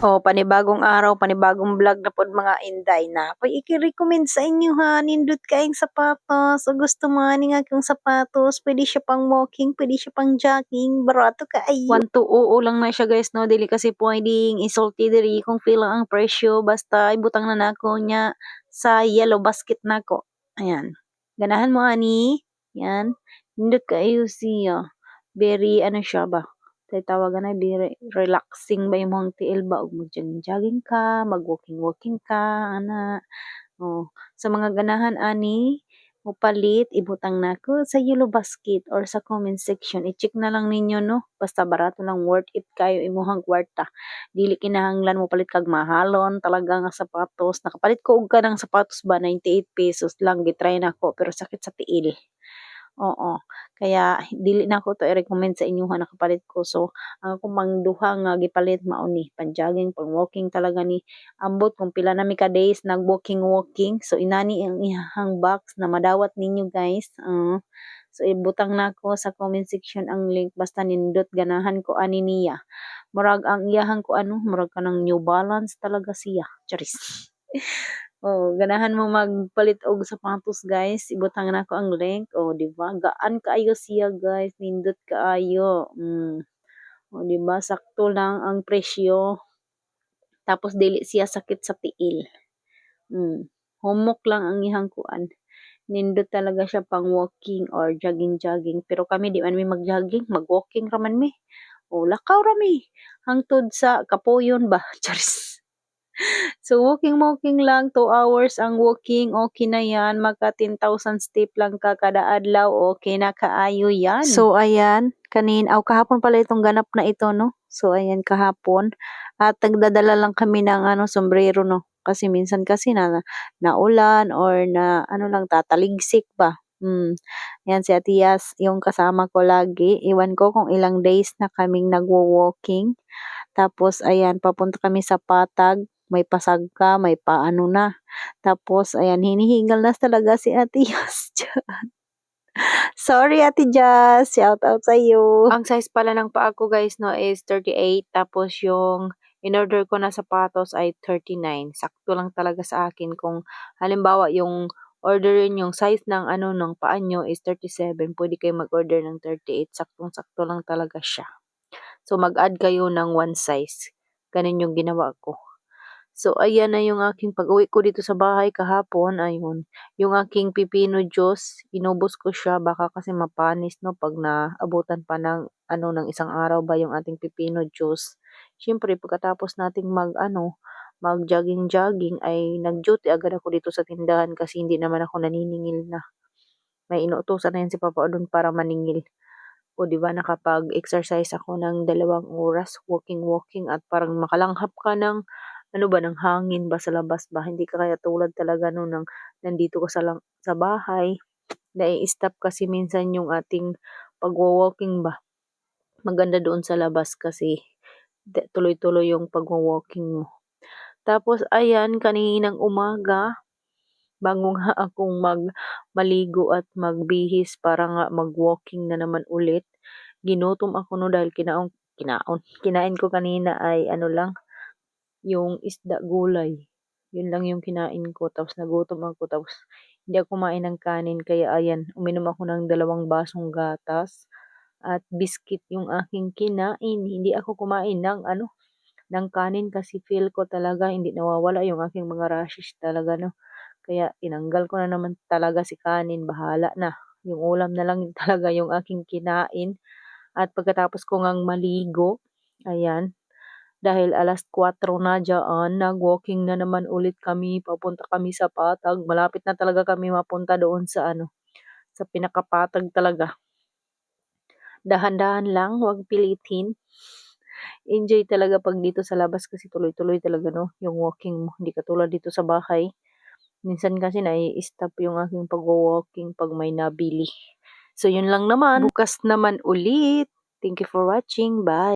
Oh, panibagong araw, panibagong vlog na pod mga inday na. Pay i-recommend sa inyo ha, nindot kaayong sapatos. O gusto mo ani nga kung sapatos, pwede siya pang walking, pwede siya pang jogging, barato kaayo. 120 lang na siya guys no, dili kasi pwedeng isulti diri kung pila ang presyo, basta ibutang na nako nya sa yellow basket nako. Ayan. Ganahan mo ani? Yan. Nindot kaayo siya. Very ano siya ba? Tawagan na very relaxing ba imong tiil ba og mag-jogging ka, mag-walking ka ana. Oh, sa mga ganahan ani mopalit ibutang nako sa yellow basket or sa comment section. I-check na lang ninyo no. Basta barato lang, worth it kayo imuhang kwarta. Dili kinahanglan mo palit kag mahalon talaga nga sapatos. Nakapalit ko og kanang sapatos ba 98 pesos lang gitry nako pero sakit sa tiil. Oo. Kaya dili na ko to i-recommend sa inyo ha nakapalit ko. So, ang akong mangduha nga gipalit mao ni pang-jogging, pang-walking talaga ni ambot kung pila na mi ka days nag-walking. So, inani ang iyahang box na madawat ninyo guys. So, ibutang na ko sa comment section ang link basta nindot ganahan ko ani niya. Murag ang iyahang ko ano, murag kanang New Balance talaga siya. Charis. Oh, ganahan mo magpalit og sapatos guys. Ibutang na ko ang link. Oh, di ba? Gaan kaayo siya guys. Nindot kaayo. Oh, di ba? Sakto lang ang presyo. Tapos dili siya sakit sa tiil. Humok lang ang ihang kuan. Nindot talaga siya pang walking or jogging. Pero kami di man mi mag-jogging, mag-walking raman mi. Oh, lakaw rami. Hangtod sa kapuyon ba? Charis. So, walking lang, 2 hours ang walking, okay na yan. Magka 10,000 step lang ka kada adlaw, okay na kaayo yan. So, ayan, kahapon pala itong ganap na ito, no? So, ayan, kahapon. At nagdadala lang kami ng sombrero, no? Kasi minsan kasi naulan or na, lang, tataligsik ba? Yan si Atias, yung kasama ko lagi. Iwan ko kung ilang days na kaming nagwo-walking. Tapos, ayan, papunta kami sa Patag. May pasagka, may paano na. Tapos, ayan, hinihingal na talaga si Ate Yas. Sorry, Ate Jazz. Shout out sa iyo. Ang size pala ng paa ko, guys, no, is 38. Tapos, yung in-order ko na sapatos ay 39. Sakto lang talaga sa akin. Kung halimbawa, yung orderin yung size ng ng paa nyo is 37. Pwede kayo mag-order ng 38. Saktong-sakto lang talaga siya. So, mag-add kayo ng one size. Ganun yung ginawa ko. So, ayan na yung aking pag-uwi ko dito sa bahay kahapon. Ayun. Yung aking pipino juice, inubos ko siya. Baka kasi mapanis, no? Pag naabutan pa ng, ng isang araw ba yung ating pipino juice. Siyempre, pagkatapos nating mag-jogging ay nag-duty agad ako dito sa tindahan kasi hindi naman ako naniningil na. May inuutosan na yan si Papa doon para maningil. O di ba nakapag-exercise ako ng 2 oras, walking at parang makalanghap ka ng ng hangin ba sa labas ba? Hindi ka kaya tulad talaga no nang nandito ka sa bahay. Nai-stop kasi minsan yung ating pagwo-walking ba. Maganda doon sa labas kasi tuloy-tuloy yung pagwo-walking mo. Tapos ayan, kaninang umaga, bago nga akong maligo at magbihis para nga mag-walking na naman ulit. Ginutom ako no dahil kinain ko kanina ay yung isda gulay. Yun lang yung kinain ko. Tapos nagutom ako. Tapos hindi ako kumain ng kanin. Kaya ayan, uminom ako ng 2 basong gatas. At biscuit yung aking kinain. Hindi ako kumain ng kanin kasi feel ko talaga hindi nawawala yung aking mga rashes talaga, no. Kaya tinanggal ko na naman talaga si kanin. Bahala na. Yung ulam na lang talaga yung aking kinain. At pagkatapos ko ngang maligo, ayan, dahil 4:00 na dyan, nag-walking na naman ulit kami, papunta kami sa Patag. Malapit na talaga kami mapunta doon sa sa pinakapatag talaga. Dahan-dahan lang, huwag pilitin. Enjoy talaga pag dito sa labas kasi tuloy-tuloy talaga no, yung walking mo. Hindi katulad dito sa bahay. Minsan kasi nai-stop yung aking pag-walking pag may nabili. So yun lang naman. Bukas naman ulit. Thank you for watching. Bye.